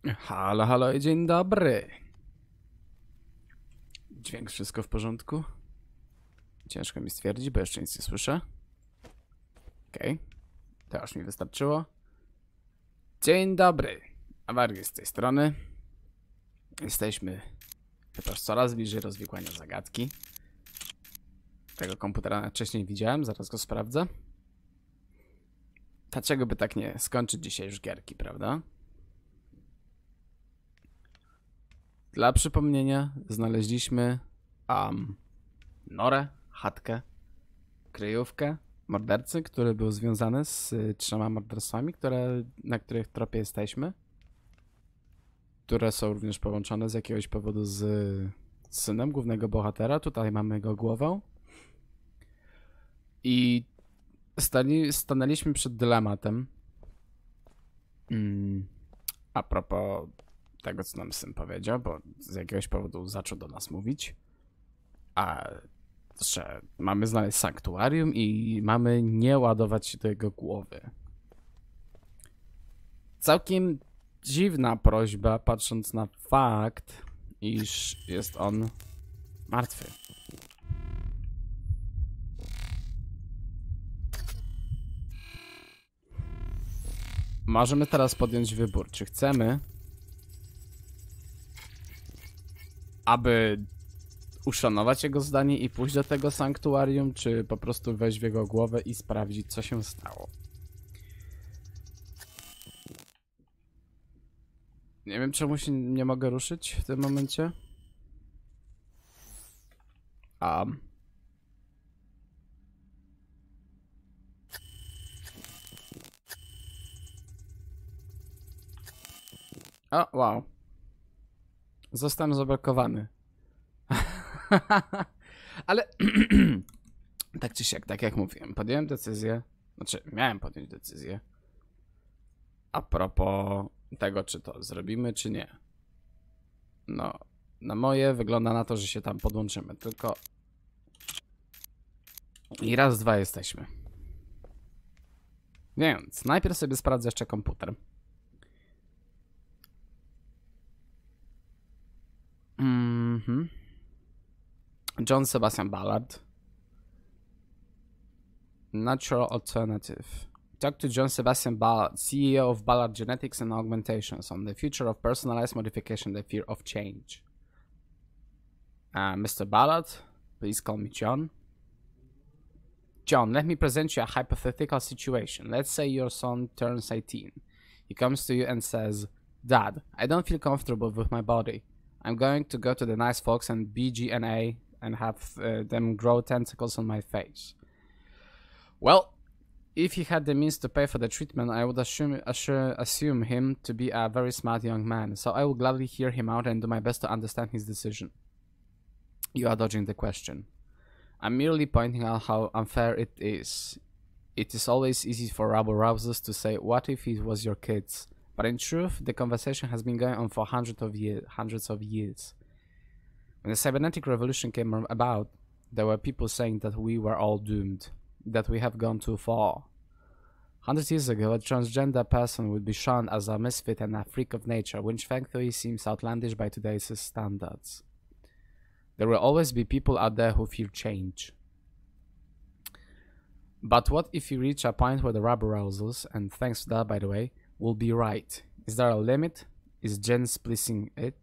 Halo, halo i dzień dobry. Dźwięk, wszystko w porządku? Ciężko mi stwierdzić, bo jeszcze nic nie słyszę. Okej, to już mi wystarczyło. Dzień dobry, Avargrist z tej strony. Jesteśmy chyba coraz bliżej rozwikłania zagadki. Tego komputera wcześniej widziałem, zaraz go sprawdzę. Dlaczego by tak nie skończyć dzisiaj już gierki, prawda? Dla przypomnienia znaleźliśmy norę, chatkę, kryjówkę mordercy, który był związany z 3 morderstwami, na których tropie jesteśmy. Które są również połączone z jakiegoś powodu z synem głównego bohatera. Tutaj mamy jego głowę. I stanęliśmy przed dylematem. A propos tego, co nam syn powiedział, bo z jakiegoś powodu zaczął do nas mówić. Że mamy znaleźć sanktuarium i mamy nie ładować się do jego głowy. Całkiem dziwna prośba, patrząc na fakt, iż jest on martwy. Możemy teraz podjąć wybór, czy chcemy, aby uszanować jego zdanie i pójść do tego sanktuarium, czy po prostu wejść w jego głowę i sprawdzić, co się stało. Nie wiem, czemu się nie mogę ruszyć w tym momencie. O, wow. Zostałem zablokowany. Ale tak czy siak, tak jak mówiłem, podjąłem decyzję, znaczy miałem podjąć decyzję a propos tego, czy to zrobimy, czy nie. No, na moje wygląda na to, że się tam podłączymy, tylko i raz, dwa jesteśmy. Więc najpierw sobie sprawdzę jeszcze komputer. John Sebastian Ballard. Natural Alternative. Talk to John Sebastian Ballard, CEO of Ballard Genetics and Augmentations, on the future of personalized modification, the fear of change. Mr. Ballard, please call me John. John, let me present you a hypothetical situation. Let's say your son turns 18. He comes to you and says, Dad, I don't feel comfortable with my body. I'm going to go to the nice folks and BGNA and have them grow tentacles on my face. Well, if he had the means to pay for the treatment, I would assume him to be a very smart young man, so I will gladly hear him out and do my best to understand his decision. You are dodging the question. I'm merely pointing out how unfair it is. It is always easy for rabble-rousers to say, what if it was your kids? But in truth, the conversation has been going on for hundreds of years. When the cybernetic revolution came about, there were people saying that we were all doomed, that we have gone too far. 100 years ago, a transgender person would be shunned as a misfit and a freak of nature, which thankfully seems outlandish by today's standards. There will always be people out there who fear change. But what if you reach a point where the rabble-rousers, and thanks to that by the way, will be right? Is there a limit? Is Gen splicing it?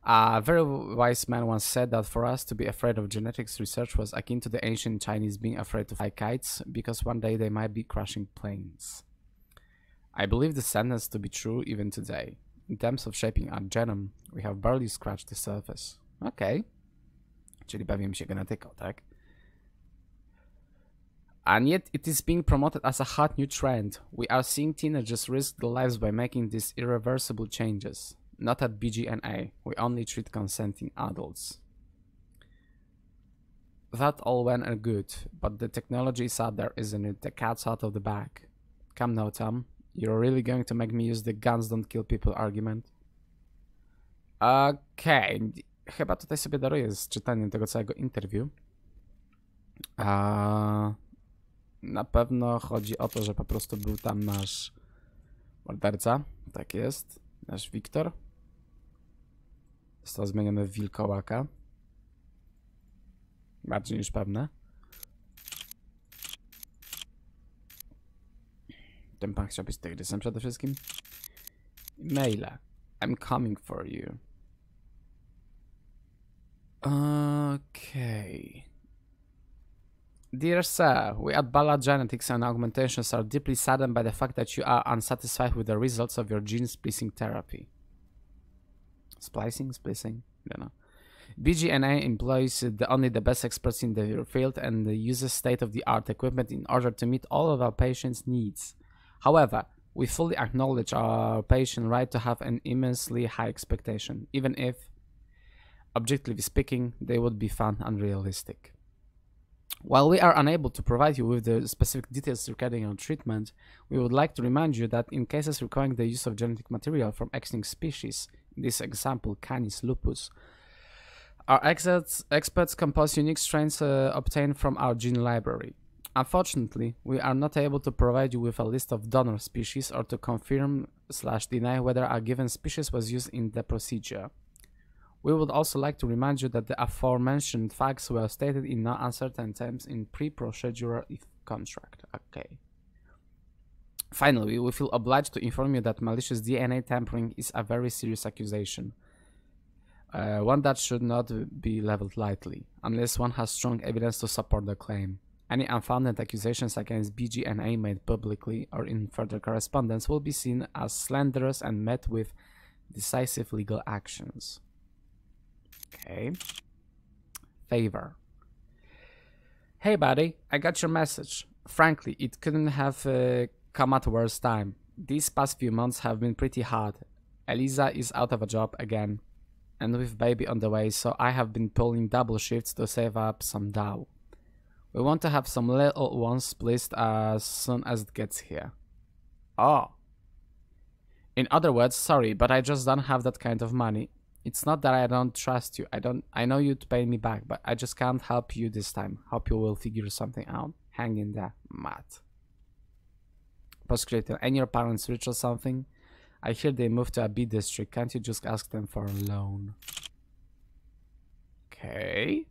A very wise man once said that for us to be afraid of genetics research was akin to the ancient Chinese being afraid to fly kites, because one day they might be crashing planes. I believe this sentence to be true even today. In terms of shaping our genome, we have barely scratched the surface. Okej. Czyli bawimy się genetyką, tak? And yet it is being promoted as a hot new trend. We are seeing teenagers risk their lives by making these irreversible changes. Not at BGNA. We only treat consenting adults. That all well and good, but the technology is out there, isn't it? The cat's out of the bag. Come now, Tom. You're really going to make me use the guns don't kill people argument? Okej. Chyba tutaj sobie daruję z czytaniem tego całego interview. Na pewno chodzi o to, że po prostu był tam nasz Morderca, tak jest. Nasz Wiktor. Został zmieniony w wilkołaka. Bardziej niż pewne. Ten pan chciał być tygrysem przede wszystkim. Maile. I'm coming for you. Okay. Dear Sir, we at Ballard Genetics and Augmentations are deeply saddened by the fact that you are unsatisfied with the results of your gene splicing therapy. Splicing? I don't know. BGNA employs only the best experts in their field and uses state-of-the-art equipment in order to meet all of our patients' needs. However, we fully acknowledge our patient's right to have an immensely high expectation, even if, objectively speaking, they would be found unrealistic. While we are unable to provide you with the specific details regarding our treatment, we would like to remind you that in cases requiring the use of genetic material from extinct species, in this example Canis lupus, our experts compose unique strains obtained from our gene library. Unfortunately, we are not able to provide you with a list of donor species or to confirm/deny whether a given species was used in the procedure. We would also like to remind you that the aforementioned facts were stated in no uncertain terms in pre-procedural contract. Okay. Finally, we feel obliged to inform you that malicious DNA tampering is a very serious accusation. One that should not be leveled lightly, unless one has strong evidence to support the claim. Any unfounded accusations against BGNA made publicly or in further correspondence will be seen as slanderous and met with decisive legal actions. Okay. Favor. Hey buddy, I got your message. Frankly, it couldn't have come at a worse time. These past few months have been pretty hard. Eliza is out of a job again, and with baby on the way, so I have been pulling double shifts to save up some dough. We want to have some little ones spliced as soon as it gets here. Oh. In other words, sorry, but I just don't have that kind of money. It's not that I don't trust you. I know you'd pay me back, but I just can't help you this time. Hope you will figure something out. Hang in there, Matt. Postscriptum. And your parents rich or something? I hear they moved to a B district. Can't you just ask them for a loan? Okay.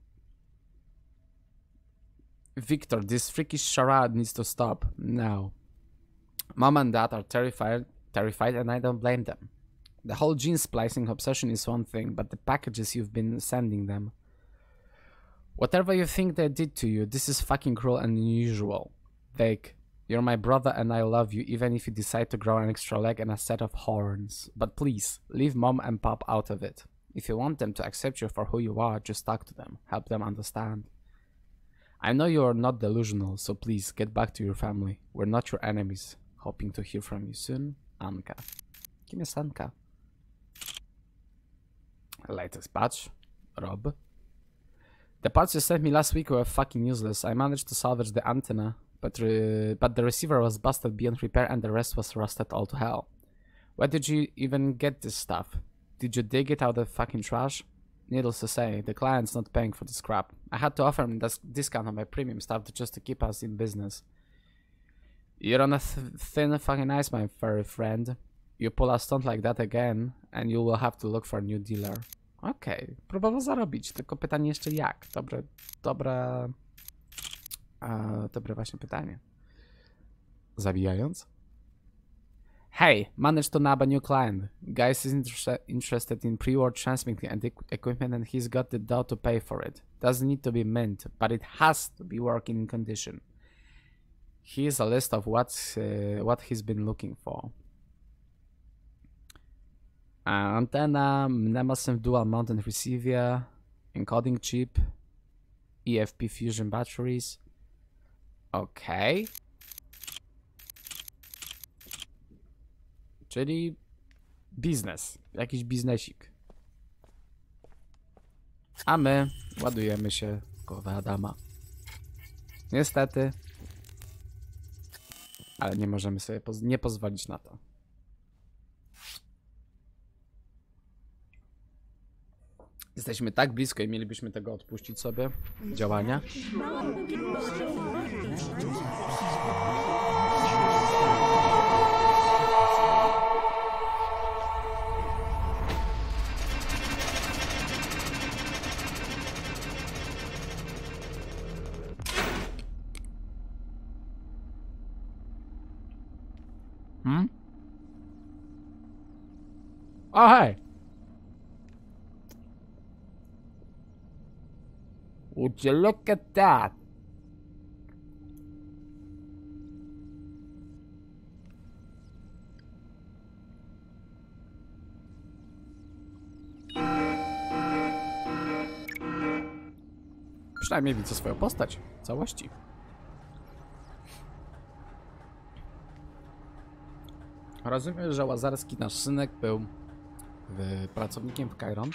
Victor, this freakish charade needs to stop now. Mom and Dad are terrified, and I don't blame them. The whole gene splicing obsession is one thing, but the packages you've been sending them. Whatever you think they did to you, this is fucking cruel and unusual. Vake, you're my brother and I love you, even if you decide to grow an extra leg and a set of horns. But please, leave Mom and Pop out of it. If you want them to accept you for who you are, just talk to them. Help them understand. I know you are not delusional, so please, get back to your family. We're not your enemies. Hoping to hear from you soon. Anka. Kim jest Anka? Latest patch. Rob. The parts you sent me last week were fucking useless. I managed to salvage the antenna, but the receiver was busted beyond repair and the rest was rusted all to hell. Where did you even get this stuff? Did you dig it out of the fucking trash? Needless to say, the client's not paying for the scrap. I had to offer him a discount on my premium stuff just to keep us in business. You're on a thin fucking ice, my furry friend. You pull a stunt like that again, and you will have to look for a new dealer. Okej, próbował zarobić, tylko pytanie jeszcze jak. Dobre właśnie pytanie. Zabijając? Hey, managed to nab a new client. Guys is interested in pre-order transmitting and equipment and he's got the dough to pay for it. Doesn't need to be mint, but it has to be working condition. Here's a list of what he's been looking for. Antenna, Nemosim dual mountain receiver, encoding chip, EFP fusion batteries. Okay. Czyli biznes, jakiś biznesik. A my ładujemy się w głowę Adama. Niestety. Ale nie możemy sobie nie pozwolić na to. Jesteśmy tak blisko i mielibyśmy tego odpuścić sobie. Działania. O hej! Would you look at that? Przynajmniej widzę swoją postać w całości. Rozumiem, że Łazarski, nasz synek, był pracownikiem w Chiron.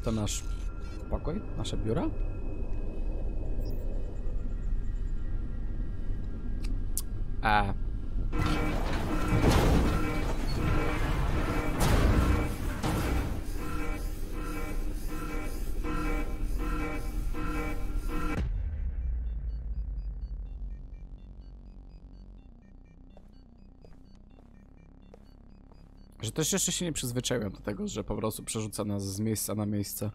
To nasz pokój? Nasze biura? Że też jeszcze się nie przyzwyczaiłem do tego, że po prostu przerzuca nas z miejsca na miejsce.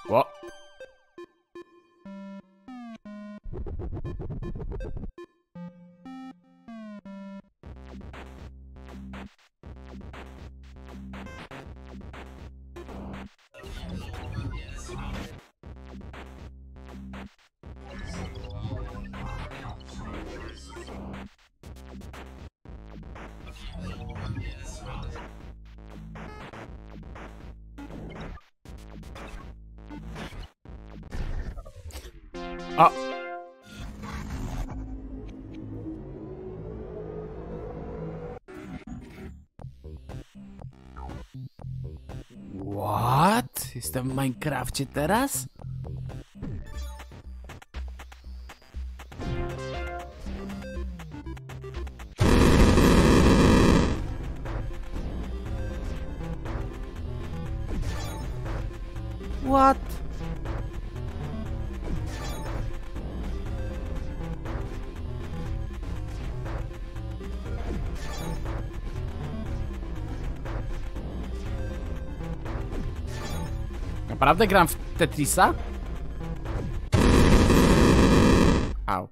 O! A! What? Jestem w Minecrafcie teraz? What? Naprawdę gram w Tetrisa? Au.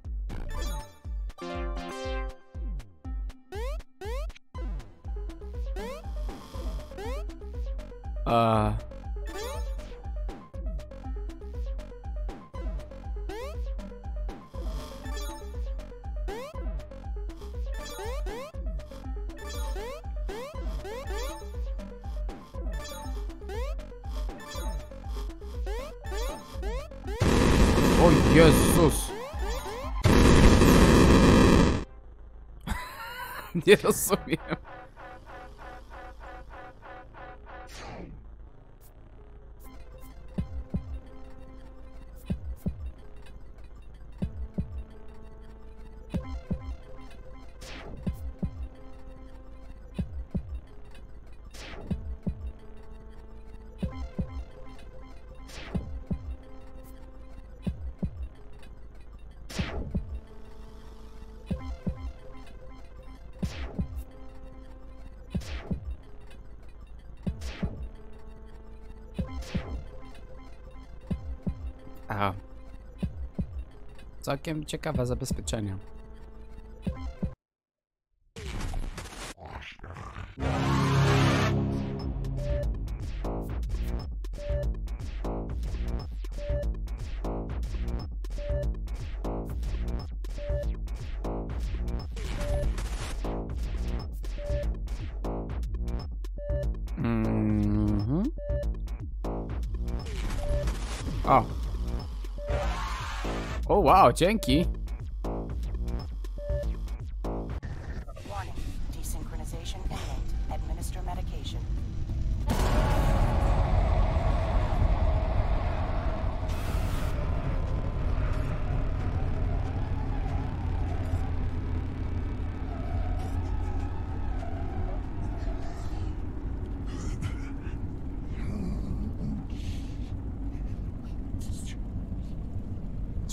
O Jezus! Nie rozumiem. Aha. Całkiem ciekawe zabezpieczenia. O! O wow, dzięki! Warning. Desynchronization imminent. Administer medication.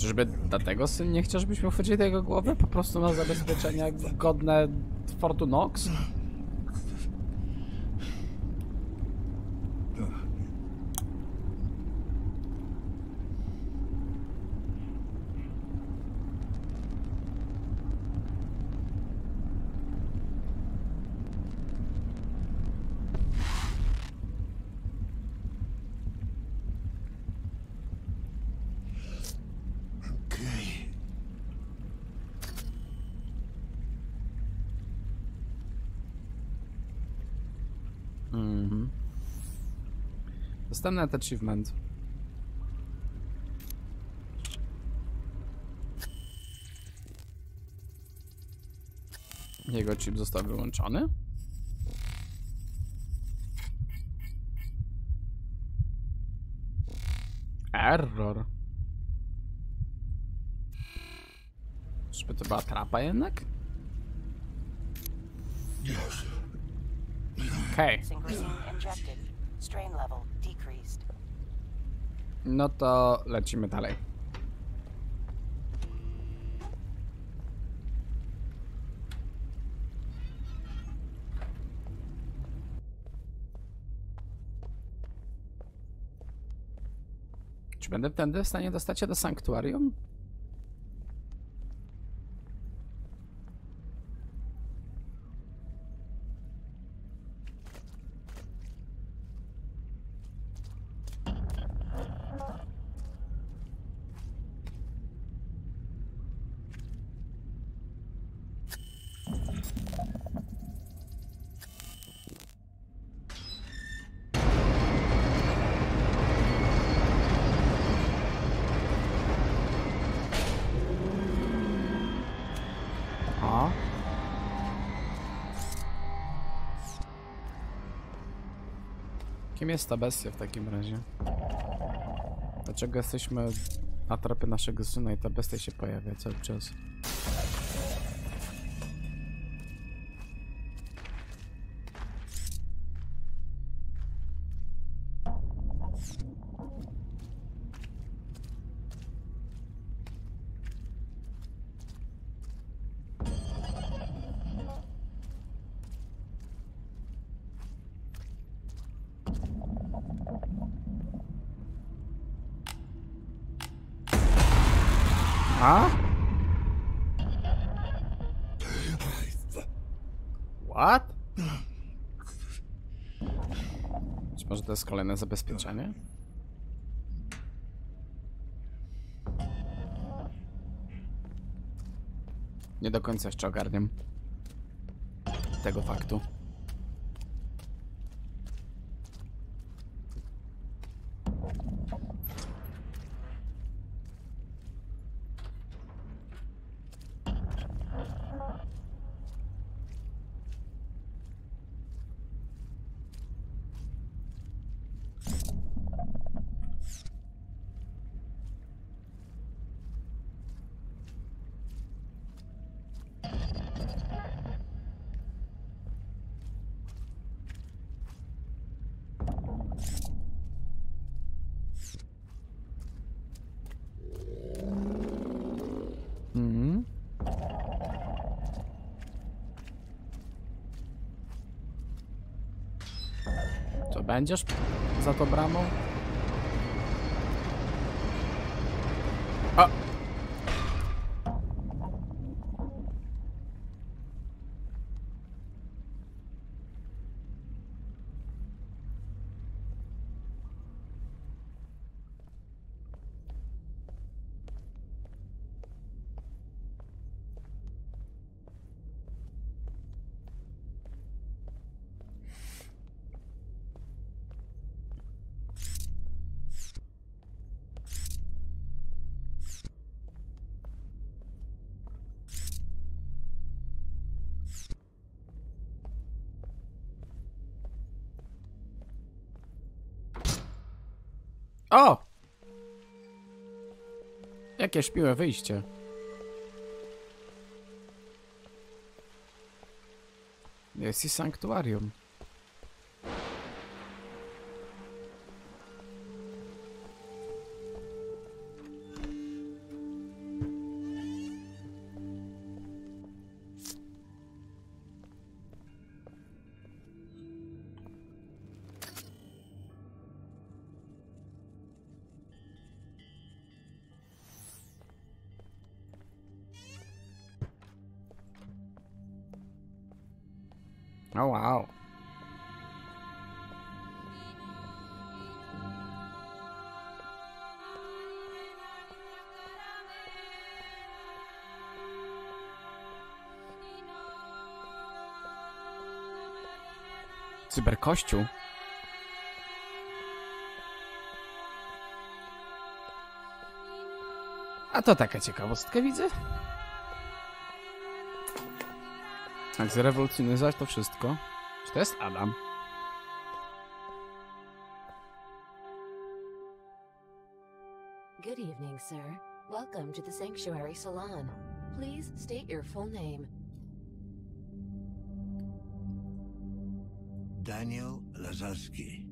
Czyżby dlatego syn nie chciał, żebyśmy wchodzili do jego głowy? Po prostu na zabezpieczenia godne Fortunox? Dostanę achievement. Jego chip został wyłączony. Error. Czyżby to była trapa jednak? Okej. No to lecimy dalej. Czy będę wtedy w stanie dostać się do sanktuarium? Kim jest ta bestia w takim razie? Dlaczego jesteśmy na tropie naszego syna i ta bestia się pojawia cały czas? A? What? Czy może to jest kolejne zabezpieczenie? Nie do końca jeszcze ogarniam tego faktu. Co, będziesz za tą bramą? O! O! Jakie śmiłe wyjście. Jest i sanktuarium. Oh wow. Cyberkościół? A to taka ciekawostka, widzę. Jak zrewolucjonizować to wszystko. Czy to jest Adam? Good evening, sir. Welcome to the Sanctuary Salon. Please state your full name. Daniel Lazarski.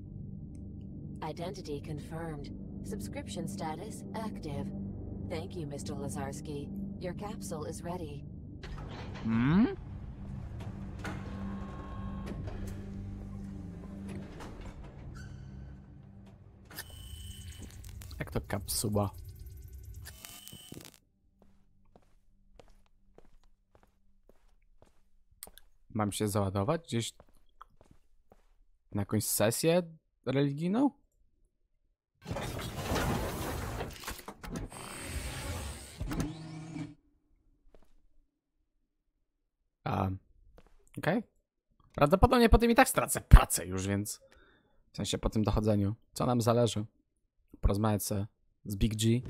Identity confirmed. Subscription status active. Thank you, Mr. Lazarski. Your capsule is ready. Hmm? Jak to kapsuła? Mam się załadować gdzieś na jakąś sesję religijną? Okej. Prawdopodobnie po tym i tak stracę pracę już, więc w sensie po tym dochodzeniu. Co nam zależy? Porozmawiać sobie z Big G.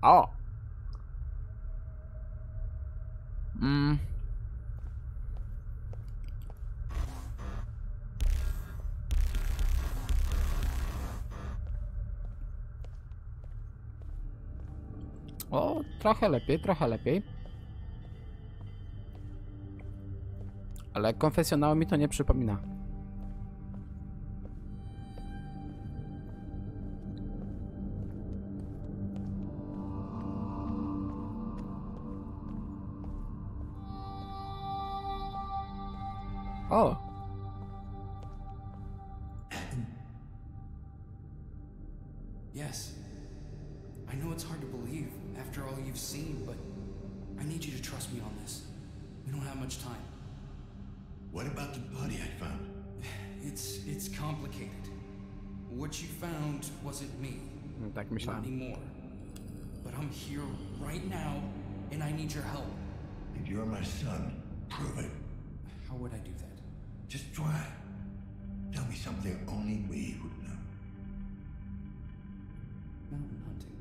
O! O, trochę lepiej, trochę lepiej. Ale konfesjonału mi to nie przypomina. O! Yes. I know it's hard to believe after all you've seen, but I need you to trust me on this. We don't have much time. What about the body I found? It's complicated. What you found wasn't me. Tak Not myślałem. anymore. But I'm here right now, and I need your help. If you're my son, prove it. How would I do that? Just try. Tell me something only we would know. Mountain hunting.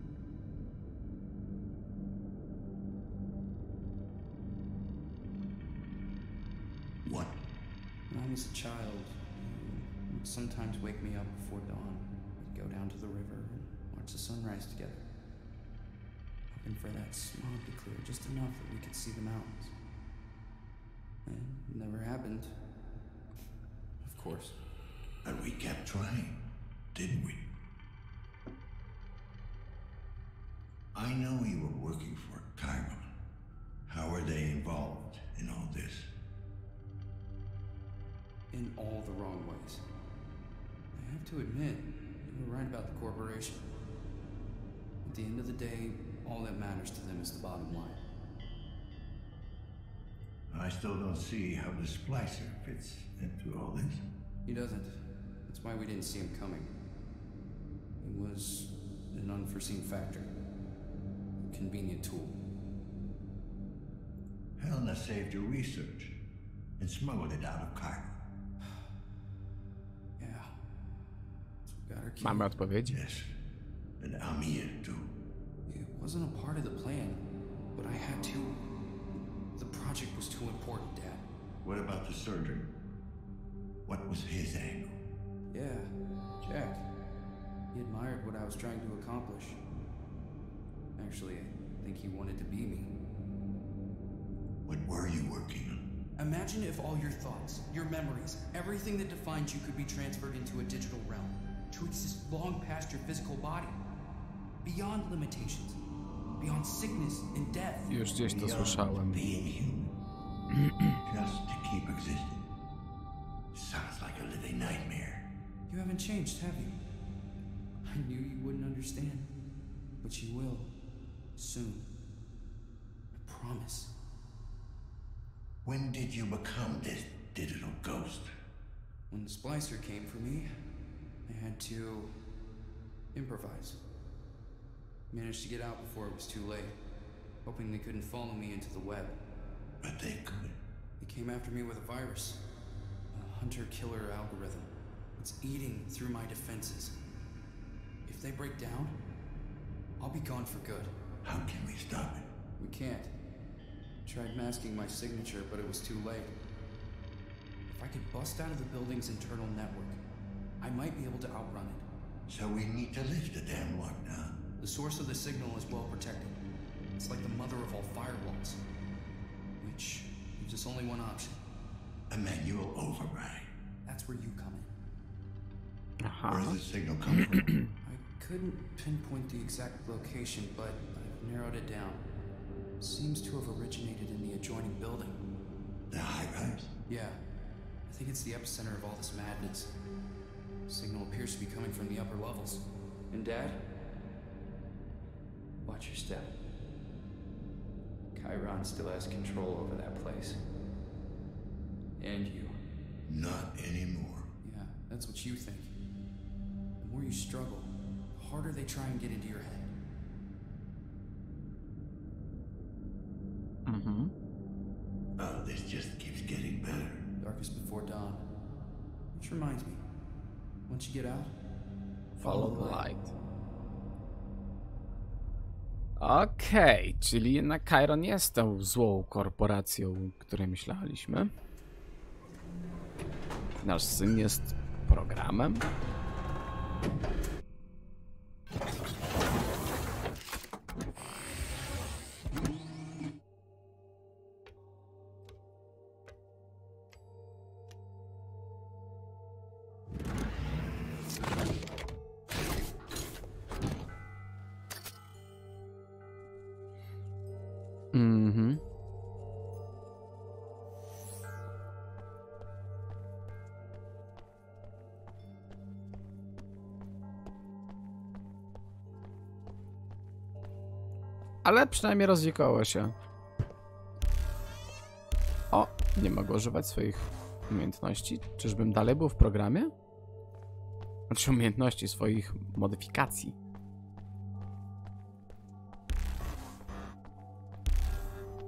What? When I was a child, you would sometimes wake me up before dawn. We'd go down to the river and watch the sunrise together. Hoping for that smog to clear just enough that we could see the mountains. And it never happened. Of course. But we kept trying, didn't we? I know you were working for Cairo. How are they involved in all this? In all the wrong ways. I have to admit, you were right about the corporation. At the end of the day, all that matters to them is the bottom line. I still don't see how the splicer fits into all this. He doesn't. That's why we didn't see him coming. He was an unforeseen factor. A convenient tool. Helena saved your research and smuggled it out of Cairo. Yeah. So we got her key. Mamy odpowiedzi. Yes, and Amir too. It wasn't a part of the plan, but I had to. The project was too important, Dad. What about the surgeon? What was his angle? Yeah, Jack. He admired what I was trying to accomplish. Actually, I think he wanted to be me. What were you working on? Imagine if all your thoughts, your memories, everything that defines you could be transferred into a digital realm, to exist long past your physical body, beyond limitations, beyond sickness and death. Już gdzieś to Beyond słyszałem. being human. Just to keep existing. Sounds like a living nightmare. You haven't changed, have you? I knew you wouldn't understand, but you will. Soon. I promise. When did you become this digital ghost? When the splicer came for me, I had to improvise. Managed to get out before it was too late, hoping they couldn't follow me into the web. But they could. They came after me with a virus, a hunter-killer algorithm. It's eating through my defenses. If they break down, I'll be gone for good. How can we stop it? We can't. Tried masking my signature, but it was too late. If I could bust out of the building's internal network, I might be able to outrun it. So we need to lift the damn lockdown. The source of the signal is well protected. It's like the mother of all firewalls. Which leaves us only one option. A manual override. That's where you come in. Where does the signal come from? I couldn't pinpoint the exact location, but I've narrowed it down. Seems to have originated in the adjoining building. The high-rise? Yeah. I think it's the epicenter of all this madness. Signal appears to be coming from the upper levels. And Dad? Watch your step. Chiron still has control over that place. And you. Not anymore. Yeah, that's what you think. The more you struggle, the harder they try and get into your head. Mm-hmm. Oh, this just keeps getting better. Darkest before dawn. Which reminds me, once you get out, Follow the light. Okej, czyli jednak Chiron jest tą złą korporacją, której myśleliśmy. Nasz syn jest programem. Mhm. Ale przynajmniej rozwikoło się. O, nie mogę używać swoich umiejętności. Czyżbym dalej był w programie? Znaczy umiejętności swoich modyfikacji.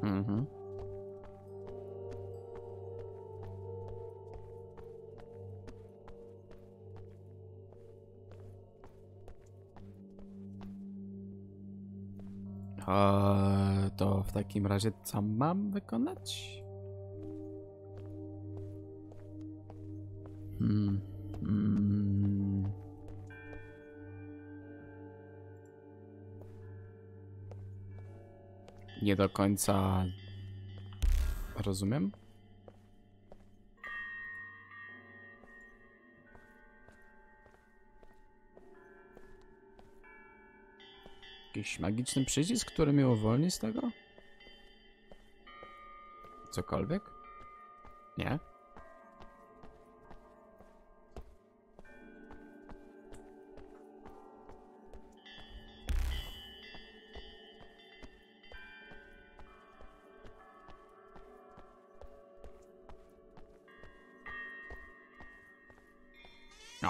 Mhm. To w takim razie co mam wykonać? Nie do końca rozumiem. Jakiś magiczny przycisk, który mnie uwolni z tego? Cokolwiek? Nie?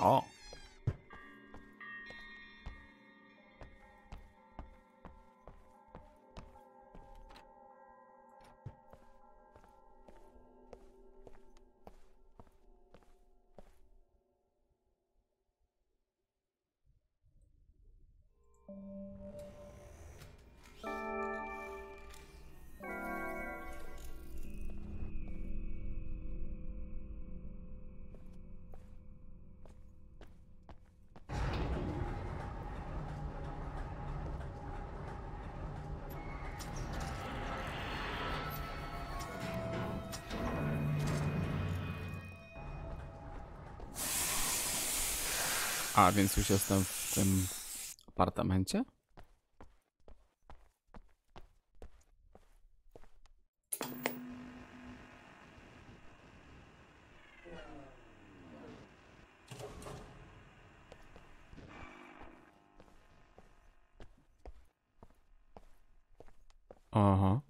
O! A, więc już jestem w tym apartamencie? Aha.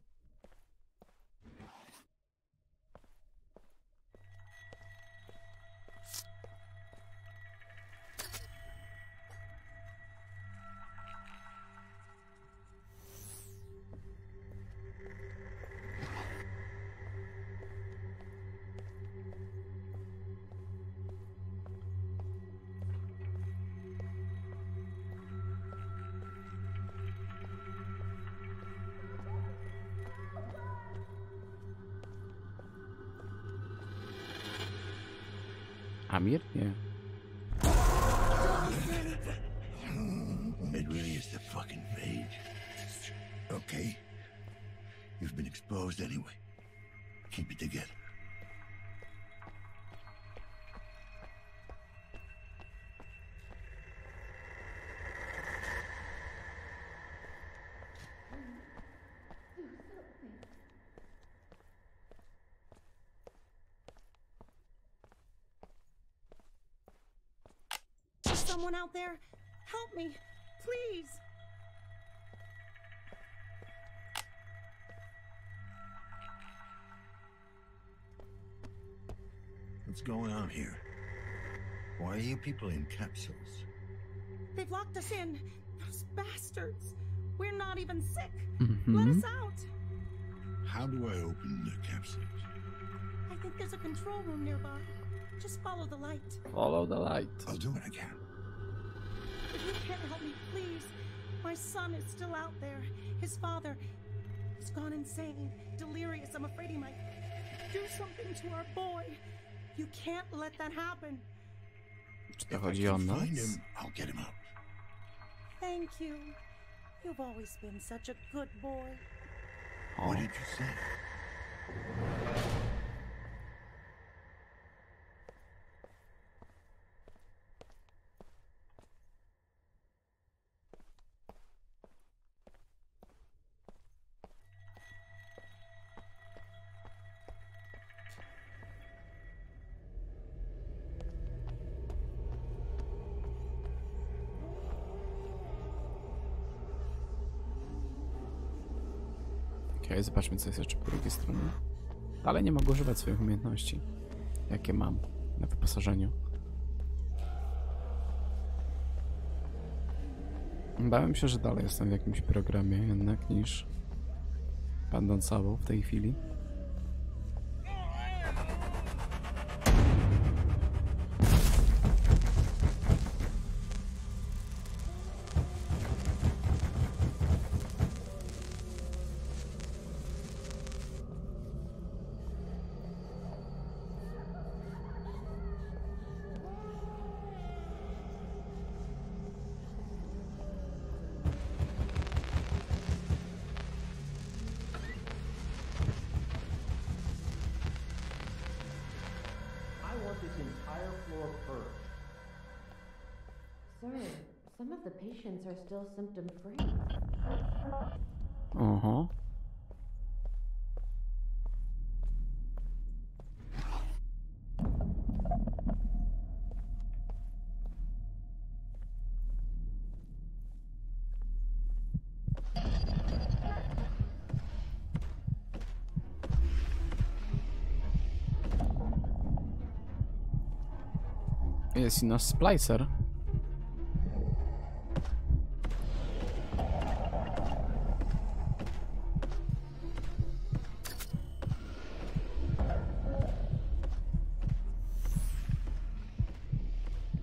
Amir? Nie. It really is the fucking page. Okay. You've been exposed anyway. Keep it together. Is someone out there? Help me, please. What's going on here? Why are you people in capsules? They've locked us in. Those bastards. We're not even sick. Mhm. Let us out. How do I open the capsules? I think there's a control room nearby. Just follow the light. Follow the light. I'll do what I can. If you can't help me, please. My son is still out there. His father, he's gone insane, delirious. I'm afraid he might do something to our boy. You can't let that happen. Czy to If I chodzi o can nas? find him, I'll get him out. Thank you. You've always been such a good boy. What did you say? Okej, zobaczmy, co jest jeszcze po drugiej stronie. Dalej nie mogę używać swoich umiejętności, jakie mam na wyposażeniu. Bałem się, że dalej jestem w jakimś programie jednak niż będąc sobą w tej chwili. Sir, some of the patients are still symptom-free. Oho. Jest i nasz splicer.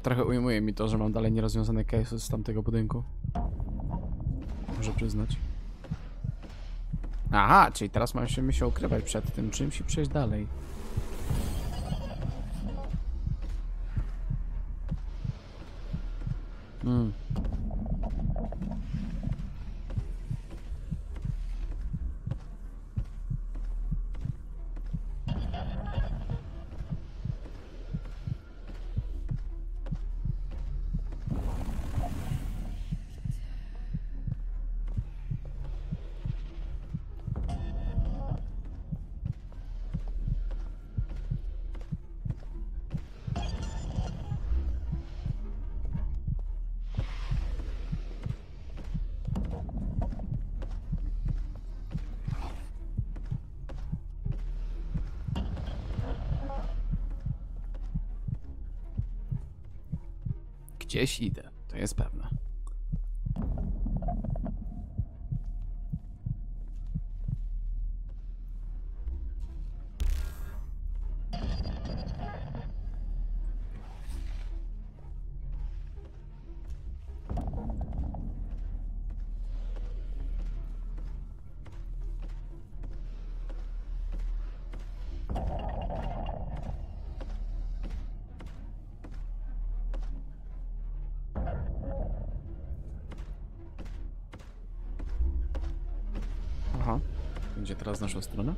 Trochę ujmuje mi to, że mam dalej nierozwiązane case'y z tamtego budynku. Muszę przyznać. Aha, czyli teraz musimy się ukrywać przed tym czymś i przejść dalej. Gdzieś idę, to jest pewne. Aha, będzie teraz w naszą stronę.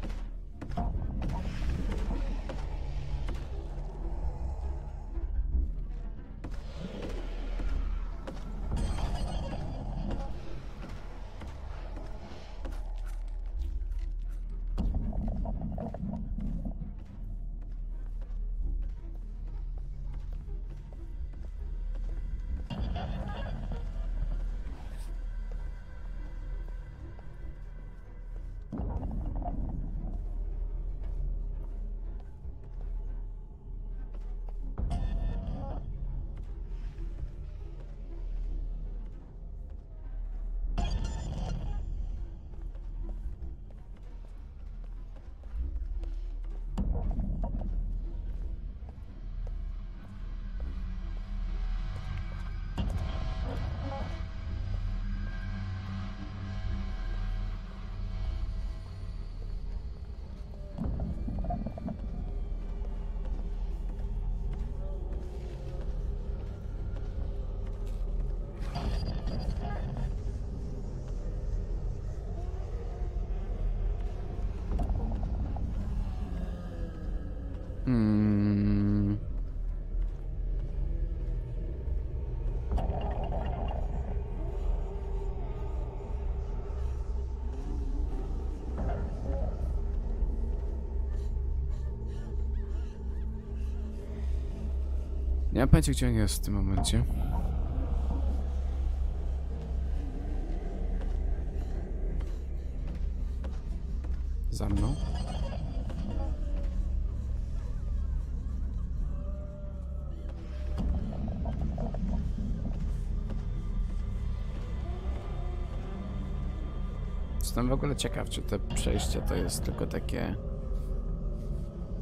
Nie mam pojęcia, gdzie on jest w tym momencie. Za mną. Jestem w ogóle ciekaw, czy to przejście to jest tylko takie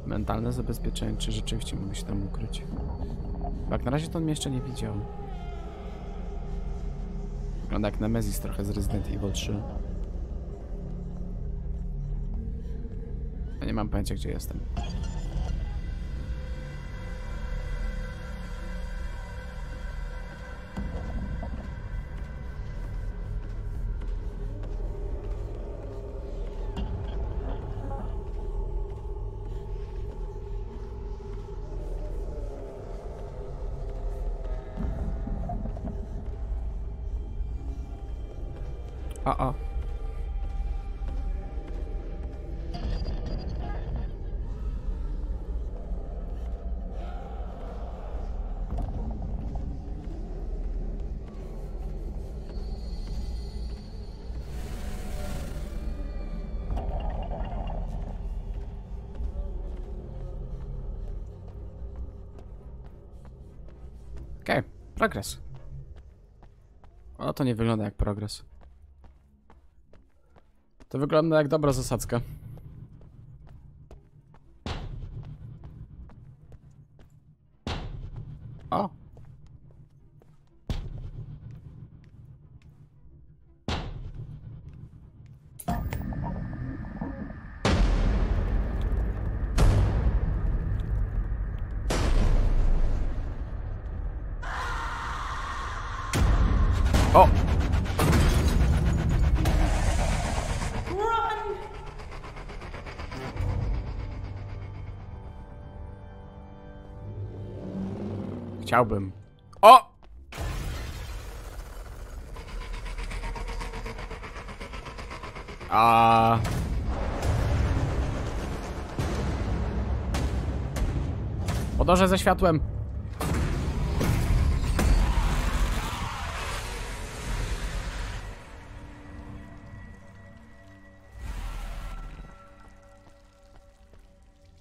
mentalne zabezpieczenie, czy rzeczywiście mógł się tam ukryć. Bo jak na razie to on mnie jeszcze nie widział. Wygląda jak Nemesis trochę z Resident Evil 3. Ja nie mam pojęcia, gdzie jestem. O. Okej, progres. O, to nie wygląda jak progres. To wygląda jak dobra zasadzka. O! O! Chciałbym. O! Podążę za światłem.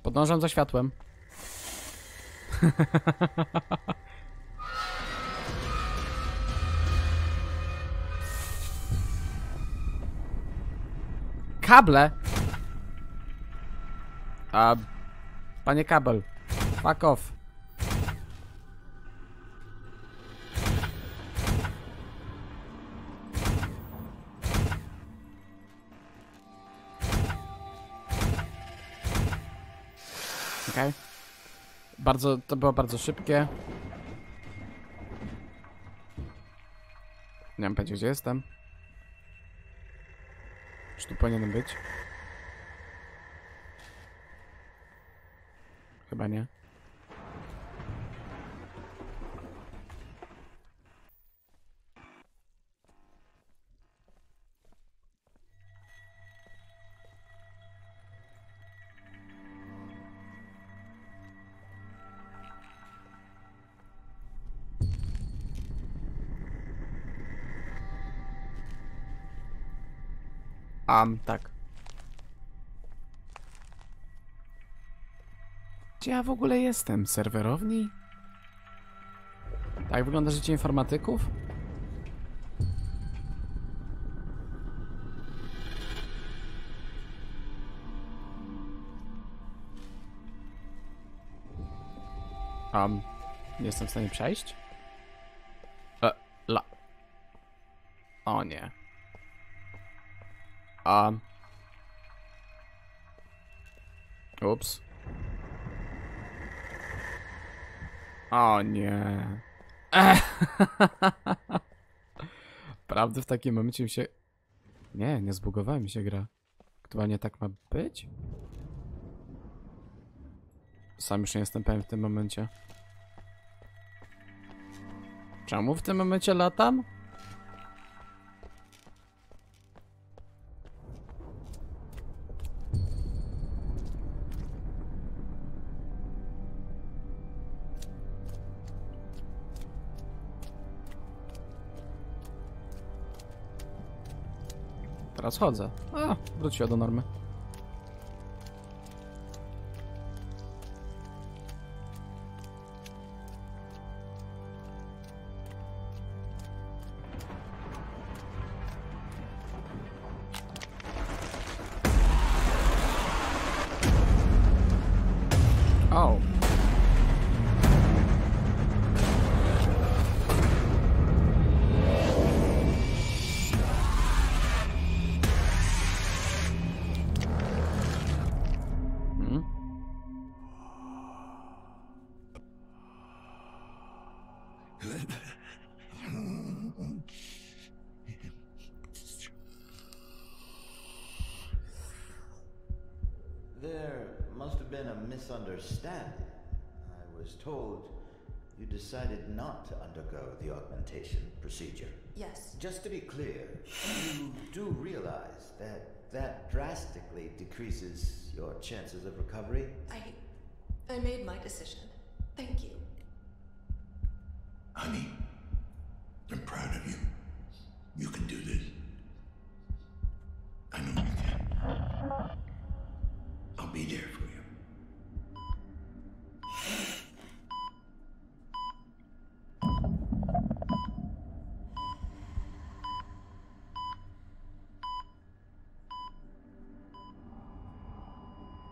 Podążam za światłem. Kable! Panie kabel. Fuck off. Okej. To było bardzo szybkie. Nie mam pojęcia, gdzie jestem. Czy tu powinienem być? Chyba nie. Tak. Gdzie ja w ogóle jestem? Serwerowni? Tak wygląda życie informatyków? Nie jestem w stanie przejść? O nie. Ups. O nie. Prawda w takim momencie mi się... Nie zbugowała mi się gra. Aktualnie tak ma być? Sam już nie jestem pewien w tym momencie. Czemu w tym momencie latam? Teraz chodzę. Wróciła do normy. O. There must have been a misunderstanding. I was told you decided not to undergo the augmentation procedure. Yes. Just to be clear, you do realize that drastically decreases your chances of recovery? I made my decision. Thank you. Honey, I'm proud of you. You can do this. I know you can. I'll be there for you.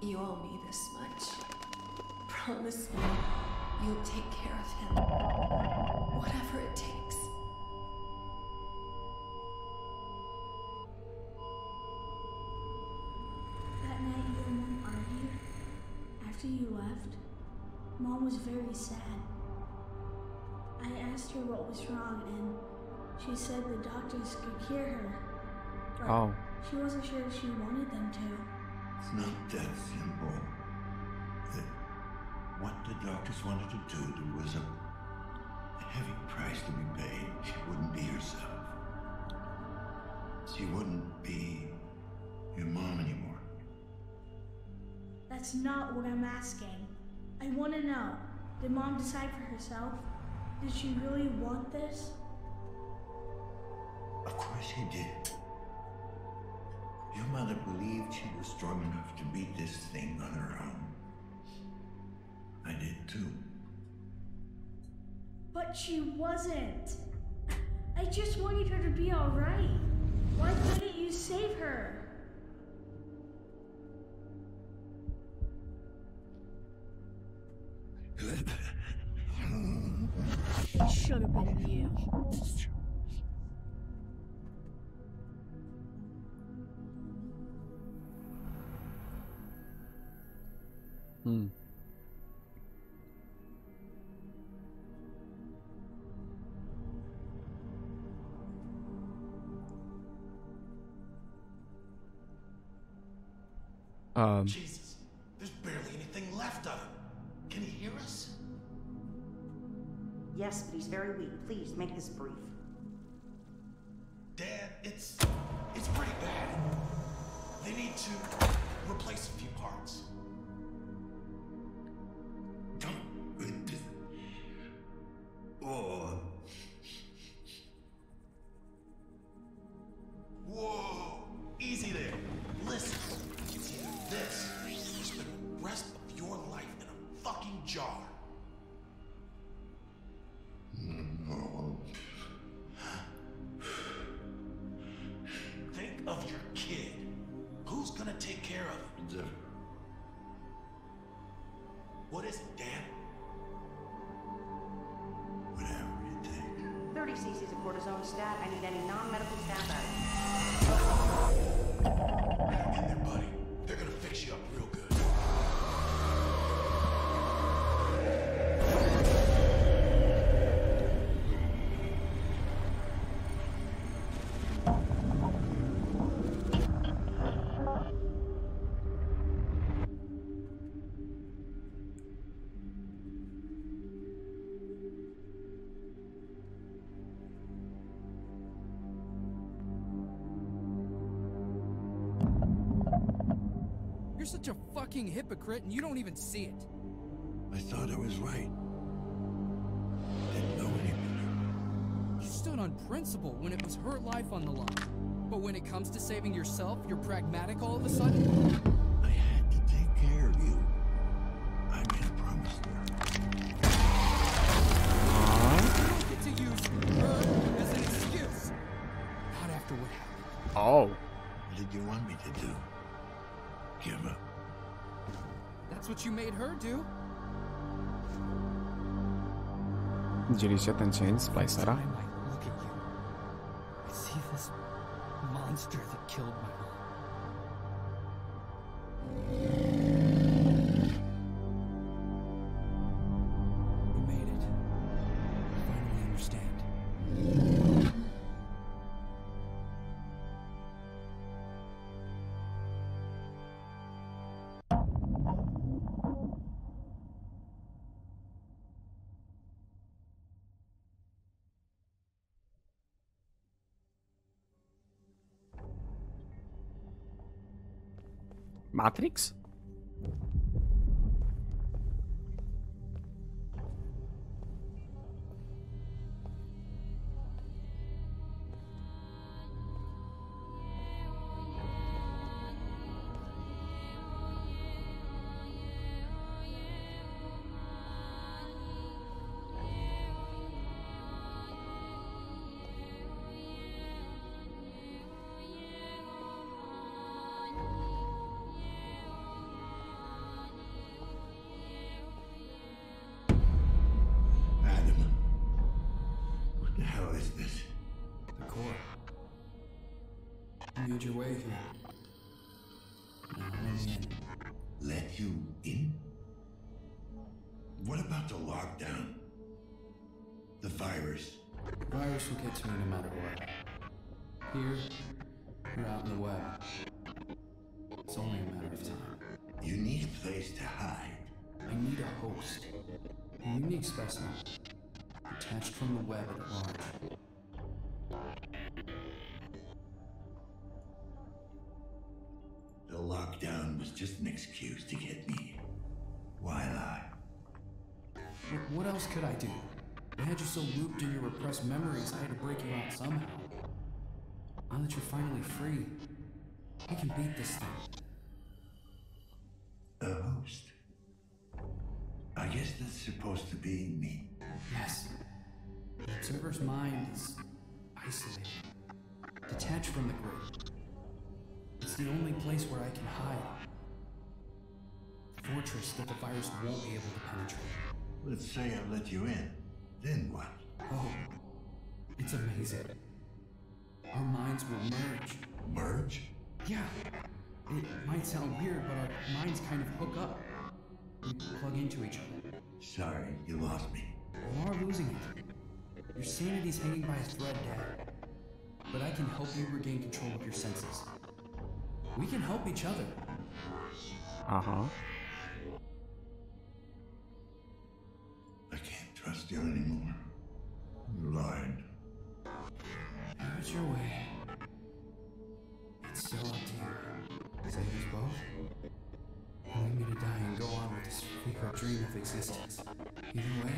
You owe me this much. Promise me you'll take care of him. Whatever it takes. That night you and Mom argued, after you left, Mom was very sad. I asked her what was wrong, and she said the doctors could cure her. But she wasn't sure if she wanted them to. It's not that simple. What the doctors wanted to do, there was a heavy price to be paid. She wouldn't be herself. She wouldn't be your mom anymore. That's not what I'm asking. I want to know, did Mom decide for herself? Did she really want this? Of course she did. Your mother believed she was strong enough to beat this thing on her own. I did too. But she wasn't. I just wanted her to be alright. Why couldn't you save her? It should have been you. Jesus, there's barely anything left of him. Can he hear us? Yes, but he's very weak. Please, make this brief. Dad, it's pretty bad. They need to replace a few parts. Oh. Whoa, easy there. Listen, it's either this or spend the rest of your life in a fucking jar. Think of your kid. Who's gonna take care of him? What is it, Dan? Whatever you think. 30 cc's of cortisone stat. I need any non-medical staff out. Hang in there, buddy. They're gonna fix you up real good. You're such a fucking hypocrite and you don't even see it. I thought I was right. Didn't know any better. You stood on principle when it was her life on the line. But when it comes to saving yourself, you're pragmatic all of a sudden? I had to take care of you. I made a promise there. You don't get to use her as an excuse. Not after what happened. Oh. What did you want me to do? Give up? That's what you made her do. Widzieliście ten cień z Placera? Every time I look at you, I see this monster that killed my mom. You made it. I finally understand. Matrix? made your way here. Now let me in. Let you in? What about the lockdown? The virus? The virus will get to me no matter what. Here, or out in the web. It's only a matter of time. You need a place to hide. I need a host. A unique specimen. Detached from the web at large. The lockdown was just an excuse to get me. Why lie? What else could I do? I had you so looped in your repressed memories, I had to break you out somehow. Now that you're finally free, we can beat this thing. A host? I guess that's supposed to be me. Yes. The observer's mind is isolated, detached from the grid. It's the only place where I can hide. The fortress that the virus won't be able to penetrate. Let's say I let you in. Then what? Oh, it's amazing. Our minds will merge. Merge? Yeah. It might sound weird, but our minds kind of hook up. We plug into each other. Sorry, you lost me. You are losing it. Your sanity's hanging by a thread, Dad. But I can help you regain control of your senses. We can help each other. Uh-huh. I can't trust you anymore. You lied. Have it your way. It's still up to you. Save us both. Or leave me to die and go on with this fecal dream of existence. Either way,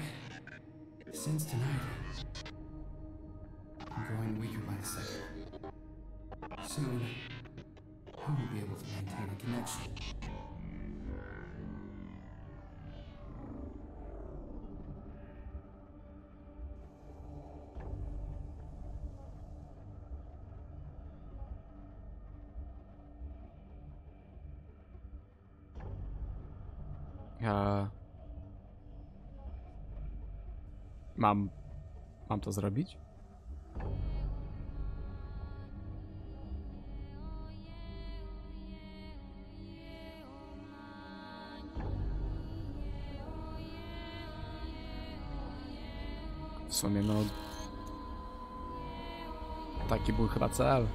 since tonight, I'm growing weaker by the second. Soon, I won't be able to maintain a connection. Mam to zrobić? W sumie no... Taki był chyba cel.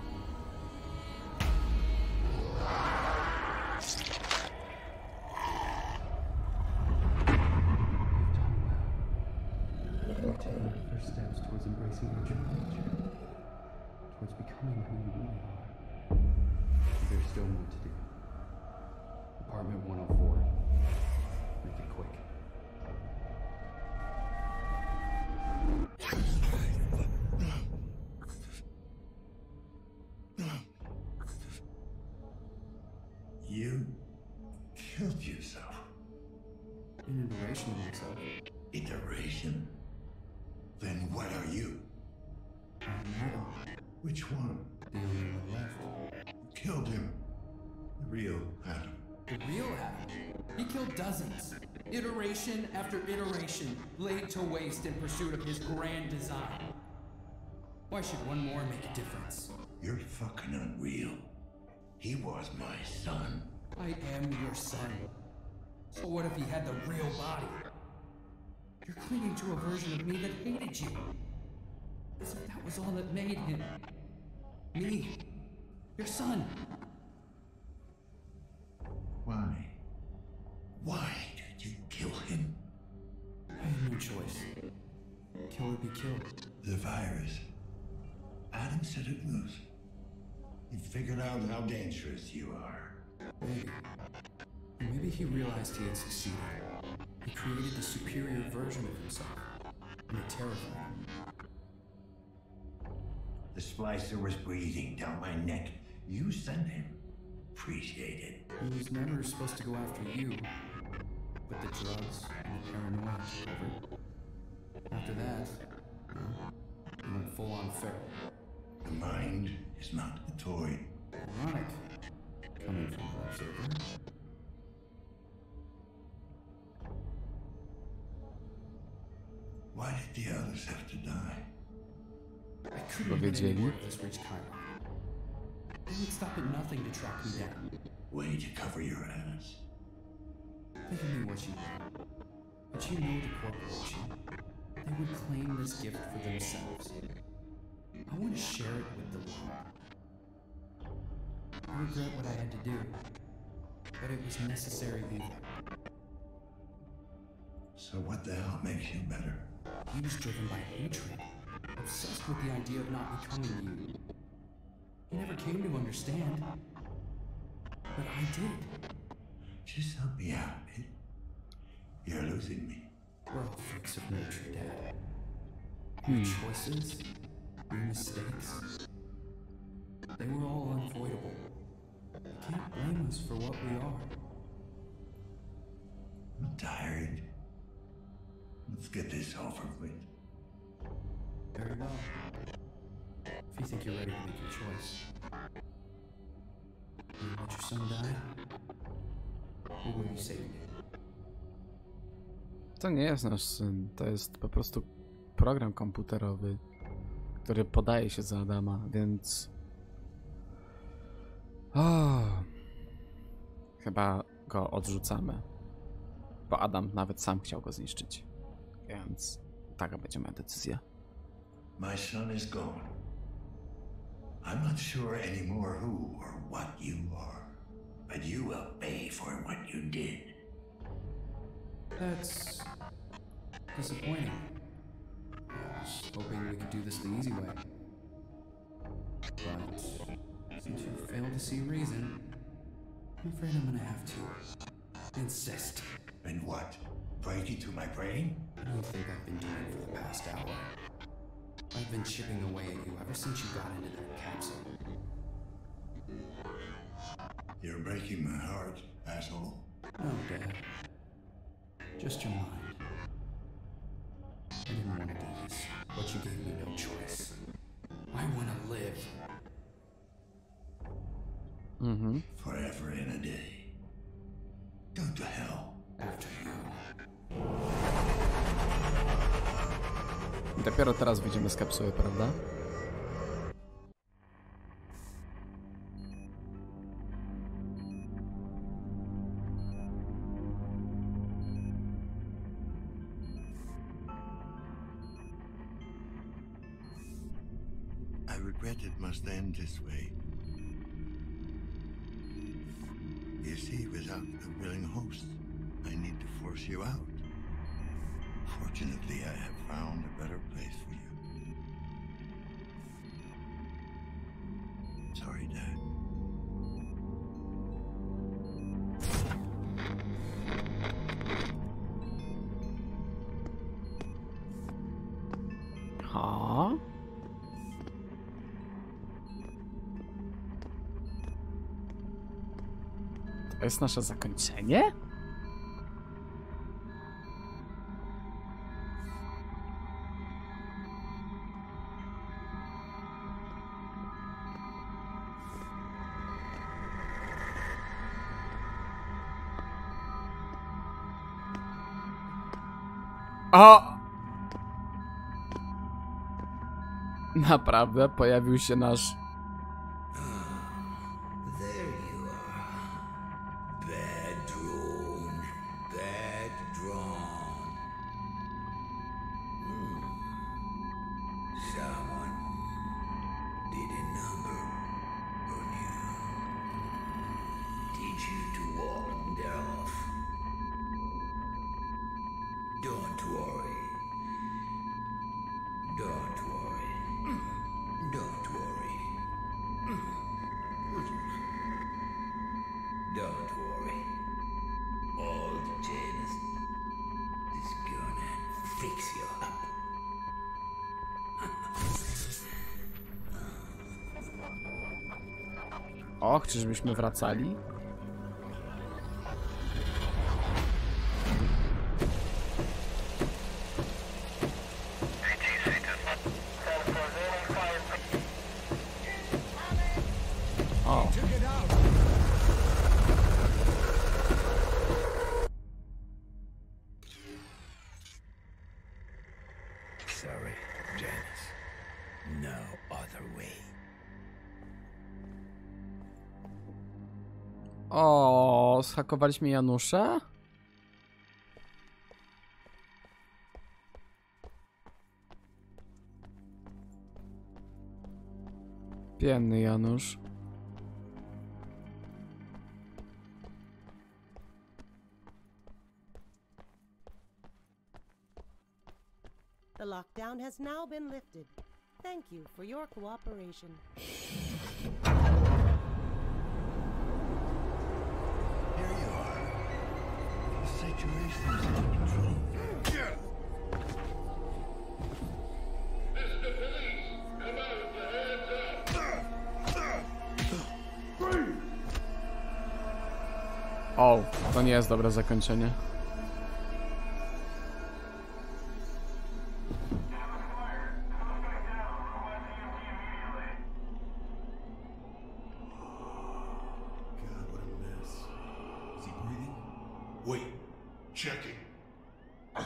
First steps towards embracing your true nature, towards becoming who you really are. There's still more to do. Apartment 104. Make it quick. You killed yourself. An iteration of myself. Iteration? Then what are you? I'm Adam. Which one? The only one left. Killed him. The real Adam. The real Adam? He killed dozens. Iteration after iteration, laid to waste in pursuit of his grand design. Why should one more make a difference? You're fucking unreal. He was my son. I am your son. So what if he had the real body? You're clinging to a version of me that hated you. As if that was all that made him. Me. Your son. Why? Why did you kill him? I had no choice. Kill or be killed. The virus. Adam set it loose. He figured out how dangerous you are. Maybe. Maybe he realized he had succeeded. He created the superior version of himself. And it terrified him. The splicer was breathing down my neck. You sent him. Appreciate it. He was never supposed to go after you. But the drugs and the paranoia took over. After that, well, he went full-on feral. The mind is not a toy. Ironic. Coming from the observer. Why did the others have to die? I couldn't have been any more of this rich chiron. They would stop at nothing to track me down. Way to cover your ass. Think of me what you want. But you know the corporation. They would claim this gift for themselves. I want to share it with the world. I regret what I had to do. But it was necessary evil. So what the hell makes you better? He was driven by hatred. Obsessed with the idea of not becoming you. He never came to understand. But I did. Just help me out, man. You're losing me. We're all freaks of nature, Dad. Your choices, your mistakes, they were all unavoidable. You can't blame us for what we are. I'm tired. Let's get this over with. Very well. If you think you're ready to make your choice. Will you let your son die? Or will you save me? To nie jest nasz syn, to jest po prostu program komputerowy, który podaje się za Adama, więc... Chyba go odrzucamy, bo Adam nawet sam chciał go zniszczyć, więc taka będzie moja decyzja. My son is gone. I'm not sure anymore who or what you are, but you will pay for what you did. That's disappointing. I was hoping we could do this the easy way. But since you failed to see reason, I'm afraid I'm gonna have to insist. And what? Break into my brain? What do you think I've been doing for the past hour? I've been chipping away at you ever since you got into that capsule. You're breaking my heart, asshole. No, Dad. Just your mind. I didn't want to do this, but you gave me no choice. I want to live. Forever in a day. Go to hell. After you. Dopiero teraz wyjdziemy z kapsuły, prawda? I regret it must end this way. You see, without a willing host, I need to force you out. Fortunately, I have found a better place for you. Sorry, Dad. Ha? To jest nasze zakończenie? O! Naprawdę pojawił się nasz... There you are. Bad drone. Bad drawn. Someone did a number on you. Teach you to walk their off. Don't worry. Don't worry. Don't worry. Don't worry. Old Janus is gonna fix you up. Och, czyżbyśmy wracali? O. Sorry, Janus. No other way. O, zhakowaliśmy Janusza? Biedny Janusz. The lockdown has now been lifted. Thank you for your cooperation. Here you are. The situation is under control. O, to nie jest dobre zakończenie. Wait, checking. I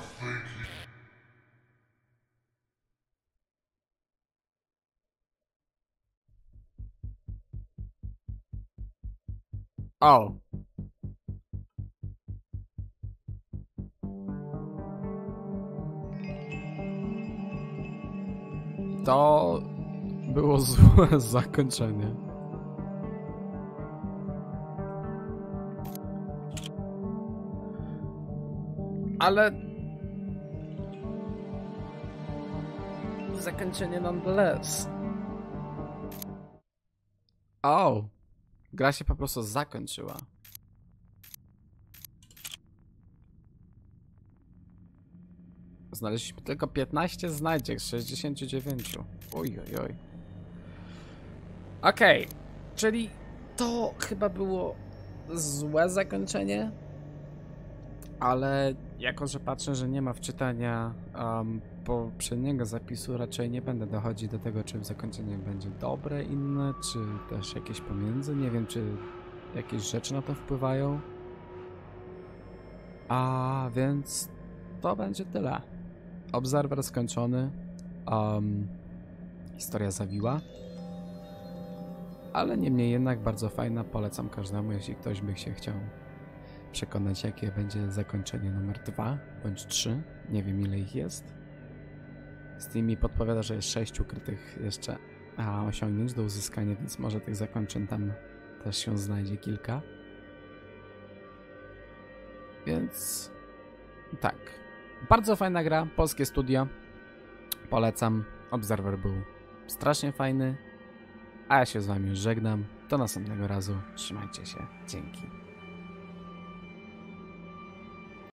O! To było złe zakończenie. Ale zakończenie nonetheless. O! Gra się po prostu zakończyła. Znaleźliśmy tylko 15 znajdziek z 69. Oj, oj, oj. Okej, czyli to chyba było złe zakończenie, ale jako, że patrzę, że nie ma wczytania poprzedniego zapisu, raczej nie będę dochodzić do tego, czy zakończenie będzie dobre, inne, czy też jakieś pomiędzy. Nie wiem, czy jakieś rzeczy na to wpływają. A więc to będzie tyle. Obserwer skończony. Historia zawiła. Ale niemniej jednak bardzo fajna. Polecam każdemu, jeśli ktoś by się chciał przekonać, jakie będzie zakończenie numer 2 bądź 3. Nie wiem, ile ich jest. Steam mi podpowiada, że jest 6 ukrytych jeszcze osiągnięć do uzyskania, więc może tych zakończeń tam też się znajdzie kilka. Więc tak. Bardzo fajna gra, polskie studio. Polecam. Obserwer był strasznie fajny. A ja się z wami już żegnam. Do następnego razu. Trzymajcie się. Dzięki.